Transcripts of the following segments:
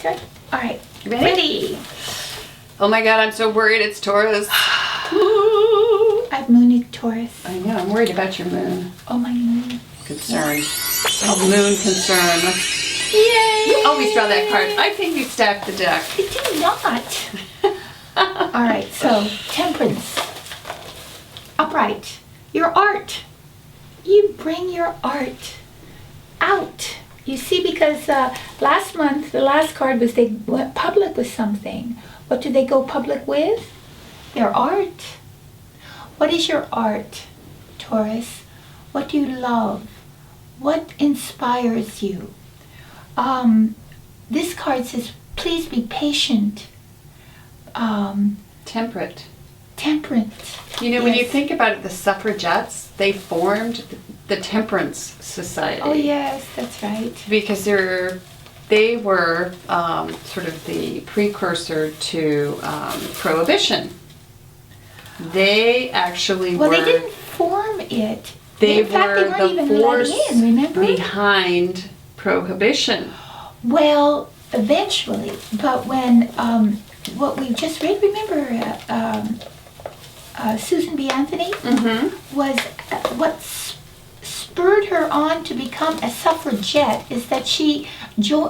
start. All right. Ready? Oh my God, I'm so worried it's Taurus. I have moon in Taurus. I know, I'm worried about your moon. Oh, my moon. Concerned. Oh, moon concern. Yay! You always draw that card. I think you stacked the deck. I do not. All right, so Temperance. Upright. Your art. You bring your art out. You see, because last month, the last card was they went public with something. What do they go public with? Their art. What is your art, Taurus? What do you love? What inspires you? This card says, please be patient. Temperate. Temperate. You know, when you think about it, the suffragettes, they formed the Temperance Society. Oh yes, that's right. Because they were sort of the precursor to Prohibition. They actually were... Well, they didn't form it. They In fact, they were weren't the even let force in, remember? behind Prohibition. Well, eventually, but when what we just read, remember Susan B. Anthony was what spurred her on to become a suffragette is that she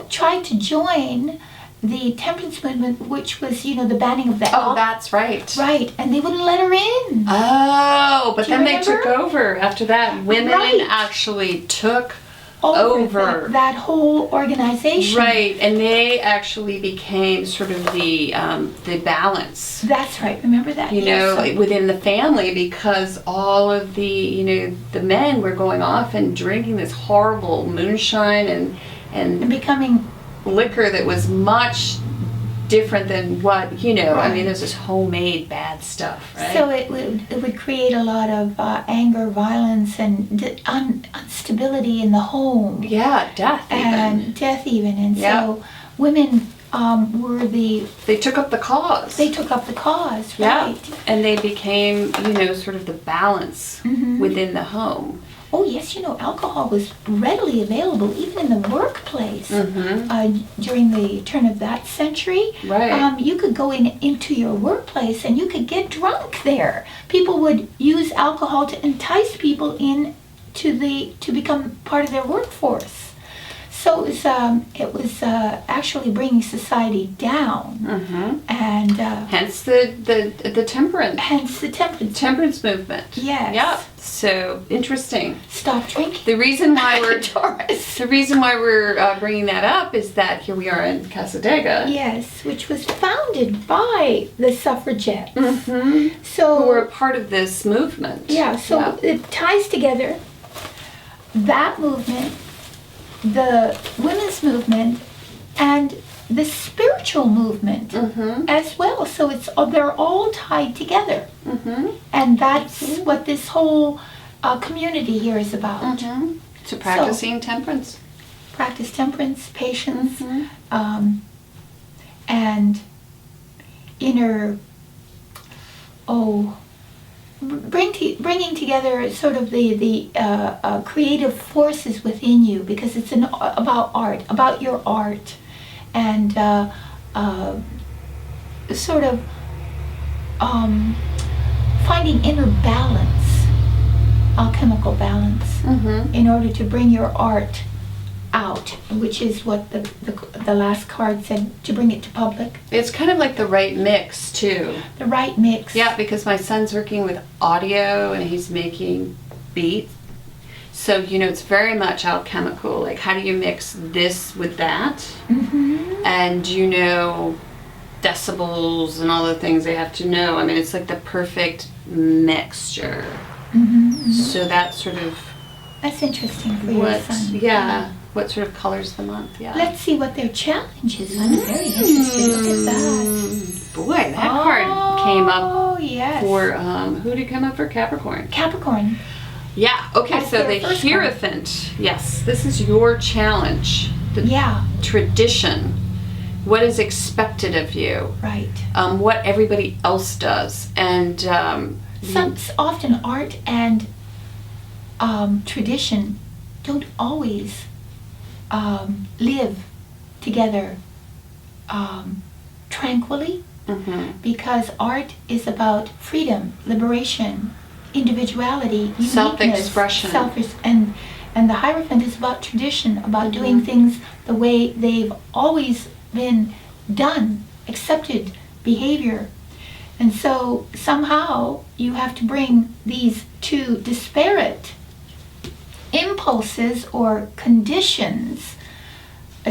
tried to join the temperance movement, which was, you know, the banning of the Oh, that's right. Right, and they wouldn't let her in. Oh, but Do you then they remember? took over after that. Women Right. actually took over. That whole organization. Right, and they actually became sort of the balance. That's right. Remember that? You know, within the family, because all of the, you know, the men were going off and drinking this horrible moonshine and becoming liquor that was much different than what, you know, Right. I mean, there's this homemade bad stuff, right? So it would create a lot of anger, violence, and instability in the home. Yeah, death And death even. And Yeah. so women were They took up the cause. they took up the cause, Yeah, right? and they became, you know, sort of the balance within the home. Oh yes, you know, alcohol was readily available even in the workplace during the turn of that century. Right. You could go into your workplace and you could get drunk there. People would use alcohol to entice people in to become part of their workforce. So it was actually bringing society down, and Hence the temperance. hence the temperance. Temperance movement. Yes. Yeah. So interesting. Stop drinking. The reason why we're Taurus. bringing that up is that here we are in Casadega. Yes, which was founded by the suffragettes. Who So were a part of this movement. yeah, so it ties together that movement, the women's movement, and the spiritual movement as well. So they're all tied together, and that's what this whole community here is about. So practicing temperance. Practice temperance, patience, and inner, bringing together sort of the creative forces within you, because it's about art, about your art, and sort of finding inner balance, alchemical balance, in order to bring your art out, which is what the last card said, to bring it to public. It's kind of like the right mix too. The right mix. Yeah, because my son's working with audio and he's making beats. So, you know, it's very much alchemical. Like, how do you mix this with that? And, you know, decibels and all the things they have to know. I mean, it's like the perfect mixture. So that's sort of That's interesting for your son. Yeah. What sort of colors the month? Yeah. Let's see what their challenge is. I'm very interested. Look at that. Boy, that card came up Oh, yes. for, who did it come up for? Capricorn. Capricorn. Yeah, okay, That's so their the first hierophant. Yes, this is your challenge. The Yeah, tradition. What is expected of you. right. What everybody else does. And Often art and tradition don't always live together tranquilly, Mm-hmm. because art is about freedom, liberation, individuality, uniqueness, Self-expression. And the hierophant is about tradition, about doing things the way they've always been done, accepted behavior. And so somehow you have to bring these two disparate impulses or conditions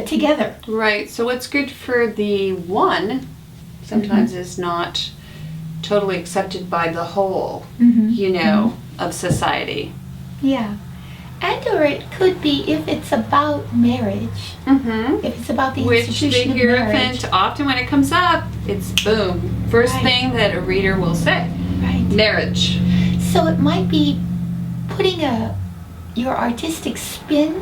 together. Right. So what's good for the one sometimes is not totally accepted by the whole, of society. Yeah. And or it could be if it's about marriage, Mm-hmm. if it's about the Which institution the of marriage. hierophant, often when it comes up, it's boom. First Right. thing that a reader will say. Right. Marriage. So it might be putting your artistic spin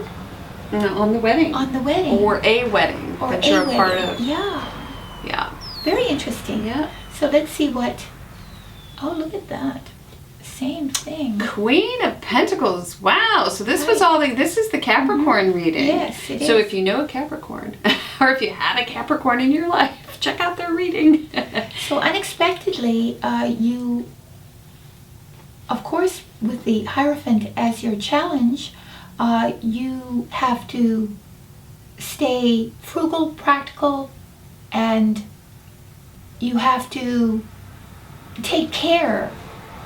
On the wedding. on the wedding. Or a wedding Or that you're a part wedding. of. Yeah. Yeah. Very interesting. Yeah. So let's see what. Oh, look at that. Same thing. Queen of Pentacles. Wow. So this was all this is the Capricorn reading. Yes, it So is. if you know a Capricorn, or if you had a Capricorn in your life, check out their reading. So unexpectedly, you, of course, with the Hierophant as your challenge, you have to stay frugal, practical, and you have to take care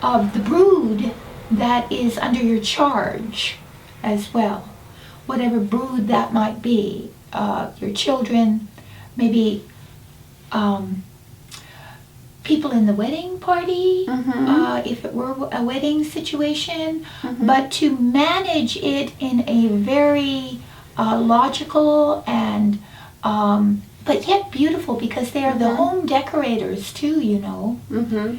of the brood that is under your charge as well. Whatever brood that might be, your children, maybe people in the wedding party, if it were a wedding situation, but to manage it in a very logical and but yet beautiful, because they are the home decorators too, you know.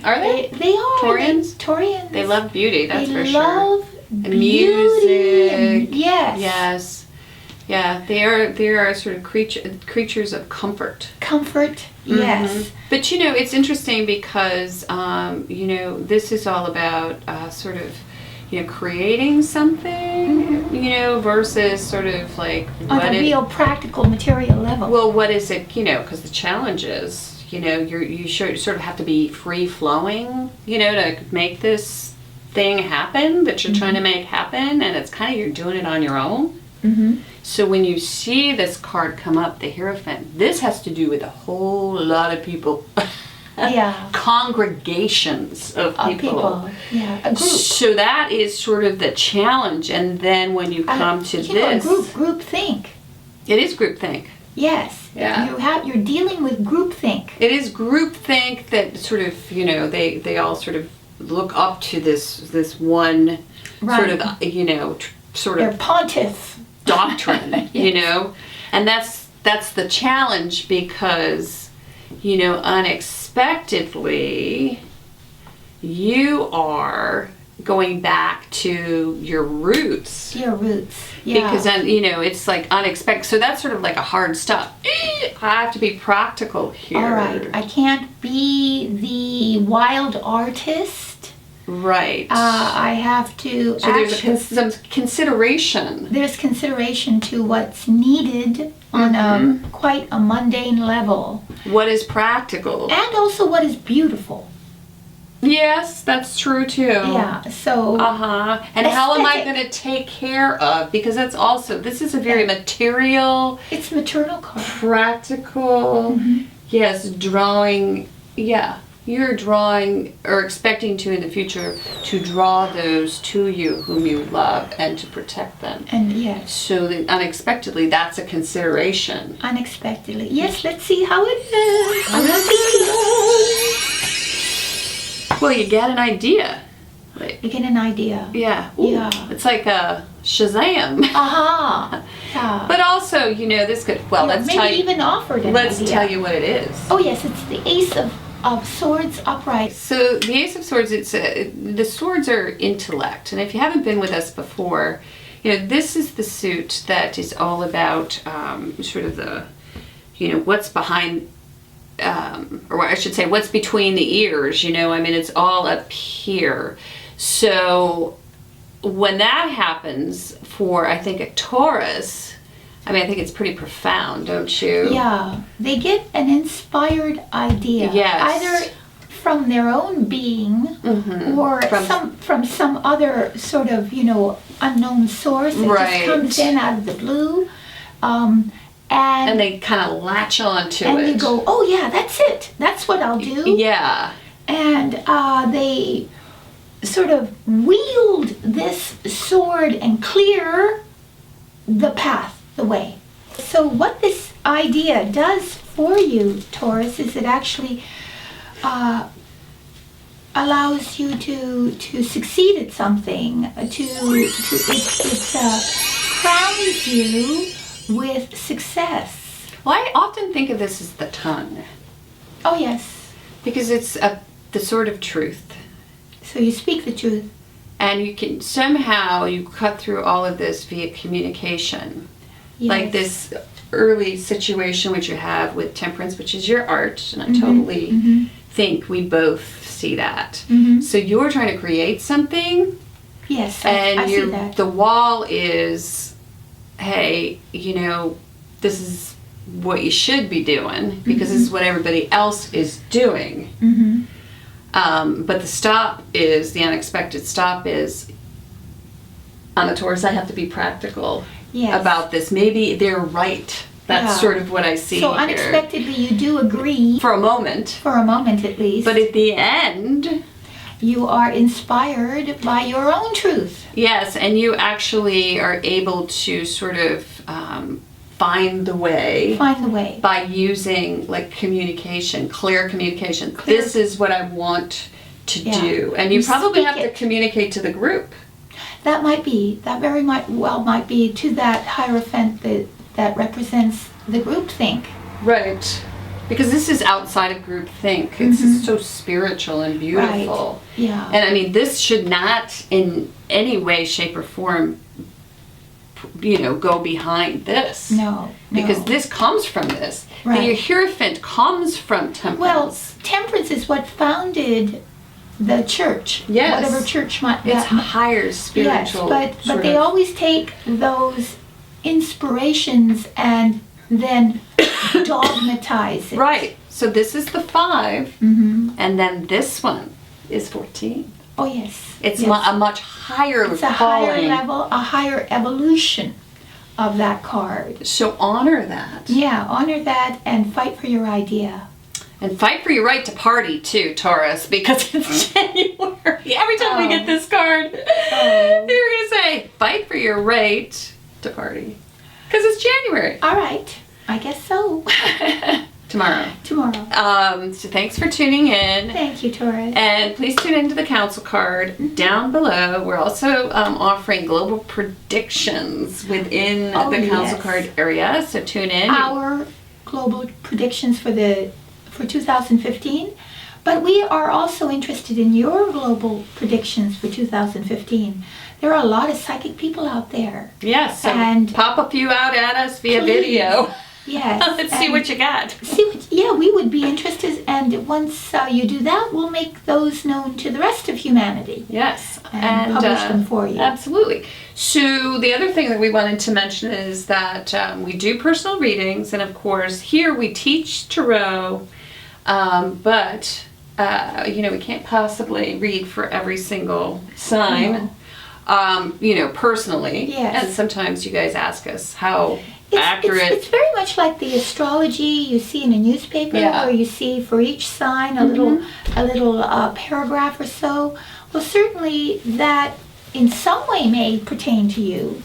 Are they? They are. Taurians? Taurians. They love beauty, that's for They sure. love And beauty and- music. yes. Yes. Yeah, they are sort of creatures of comfort. Comfort. Yes. But it's interesting because this is all about sort of creating something, versus sort of like On a real practical material level. well, what is it? Because the challenge is, you sort of have to be free flowing, to make this thing happen that you're trying to make happen, and it's kind of you're doing it on your own. So when you see this card come up, the Hierophant, this has to do with a whole lot of people. Yeah. Congregations of people. Yeah, a group. So that is sort of the challenge. And then when you come to this, group think. it is groupthink. Yes. Yeah. You're dealing with group think. It is groupthink that sort of, they all sort of look up to this one sort Right. of, sort Their of pontiff. doctrine, Yes. and that's the challenge, because unexpectedly you are going back to your roots, Your roots. Yeah. because then it's like unexpected, so that's sort of like a hard stop. I have to be practical here. All right. I can't be the wild artist. Right. I have to. So there's some consideration. There's consideration to what's needed on quite a mundane level, What is practical? and also what is beautiful. Yes, that's true too. Yeah. So. And how am I Aesthetic. going to take care of? Because that's also, this is a very material, It's maternal card. practical, yes, drawing, yeah. You're drawing or expecting to in the future to draw those to you whom you love and to protect them. And yes, So that unexpectedly, that's a consideration. unexpectedly. Yes, let's see how it is. I'm gonna Well, you get an idea. Like, you get an idea. yeah. Ooh, Yeah. It's like a Shazam. Aha. Yeah. But also, this could, well, let's maybe tell you. even offered an Let's idea. tell you what it is. Oh yes, it's the Ace of Swords upright. So the Ace of Swords, the swords are intellect, and if you haven't been with us before, this is the suit that is all about sort of the, what's behind, or I should say, what's between the ears. It's all up here. So when that happens for, I think, a Taurus, I mean, I think it's pretty profound, don't you? Yeah, they get an inspired idea. Yes. Either from their own being or from some other sort of, unknown source. It just comes in out of the blue. And they kind of latch on to it. And you go, oh yeah, that's it. That's what I'll do. Yeah. And they sort of wield this sword and clear the path, the way. So what this idea does for you, Taurus, is it actually allows you to succeed at something. It crowns you with success. Well, I often think of this as the tongue. Oh yes. Because it's the sword of truth. So you speak the truth. And you can somehow you cut through all of this via communication. Yes. Like this early situation which you have with Temperance, which is your art, and I totally think we both see that. So you're trying to create something. Yes, and I see that. The wall is, hey, this is what you should be doing because this is what everybody else is doing. But the unexpected stop is, on the Taurus, I have to be practical about this. Maybe they're right. That's sort of what I see So here. unexpectedly you do agree. For a moment. For a moment at least. But at the end, you are inspired by your own truth. Yes, and you actually are able to sort of find the way. Find the way. By using communication, clear communication. This is what I want to do. And you probably have to communicate to the group. That very well might be to that hierophant that represents the group think. Right. Because this is outside of group think. It's so spiritual and beautiful. Right. Yeah. And I mean, this should not in any way, shape, or form, go behind this. No. Because this comes from this. Right. The hierophant comes from Temperance. Well, Temperance is what founded the church. Yes. Whatever church might be. It's higher spiritual. Yes, but they always take those inspirations and then dogmatize it. Right. So this is the 5, and then this one is 14. Oh yes. It's a much higher It's a higher level, a higher evolution of that card. So honor that. Yeah, honor that and fight for your idea. And fight for your right to party too, Taurus, because it's January. Every time we get this card, you're going to say, fight for your right to party. Because it's January. All right. I guess so. Tomorrow. So thanks for tuning in. Thank you, Taurus. And please tune into the council card down below. We're also offering global predictions within the council card area. So tune in. Our global predictions for 2015. But we are also interested in your global predictions for 2015. There are a lot of psychic people out there. Yes. So and pop a few out at us via video. Yes. Let's see what you got. We would be interested, and once you do that, we'll make those known to the rest of humanity. Yes. And publish them for you. Absolutely. So the other thing that we wanted to mention is that we do personal readings, and of course here we teach tarot, but we can't possibly read for every single sign. Personally. Yes. And sometimes you guys ask us how accurate. It's very much like the astrology you see in a newspaper, where you see for each sign a little paragraph or so. Well, certainly that in some way may pertain to you,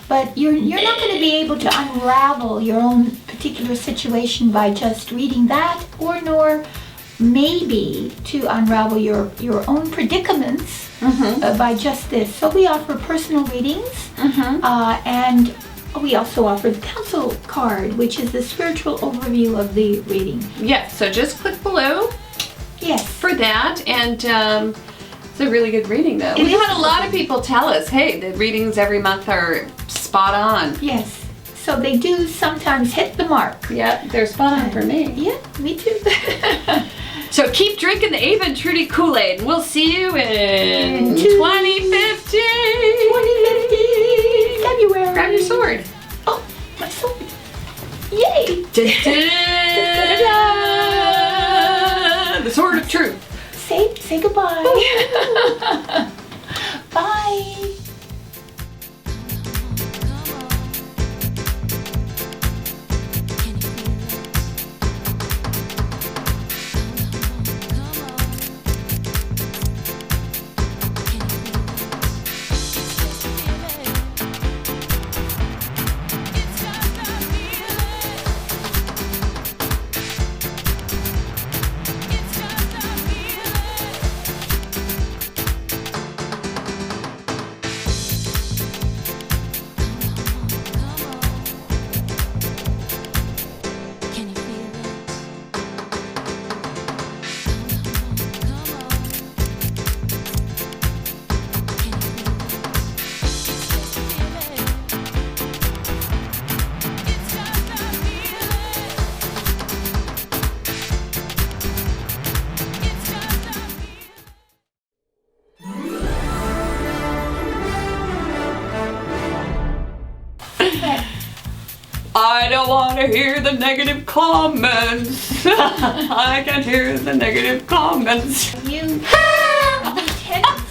but you're not going to be able to unravel your own particular situation by just reading that, nor maybe to unravel your own predicaments by just this. So we offer personal readings, and we also offer the council card, which is the spiritual overview of the reading. Yes, so just click below for that, and it's a really good reading though. We've had a lot of people tell us, hey, the readings every month are spot on. Yes. So they do sometimes hit the mark. Yeah, they're spot on for me. Yeah, me too. So keep drinking the Ava and Trudy Kool-Aid, and we'll see you in 2015. February. Grab your sword. Oh, my sword. Yay! Da-da-da! The sword of truth. Say goodbye. Bye. I don't want to hear the negative comments. I can't hear the negative comments. You tense.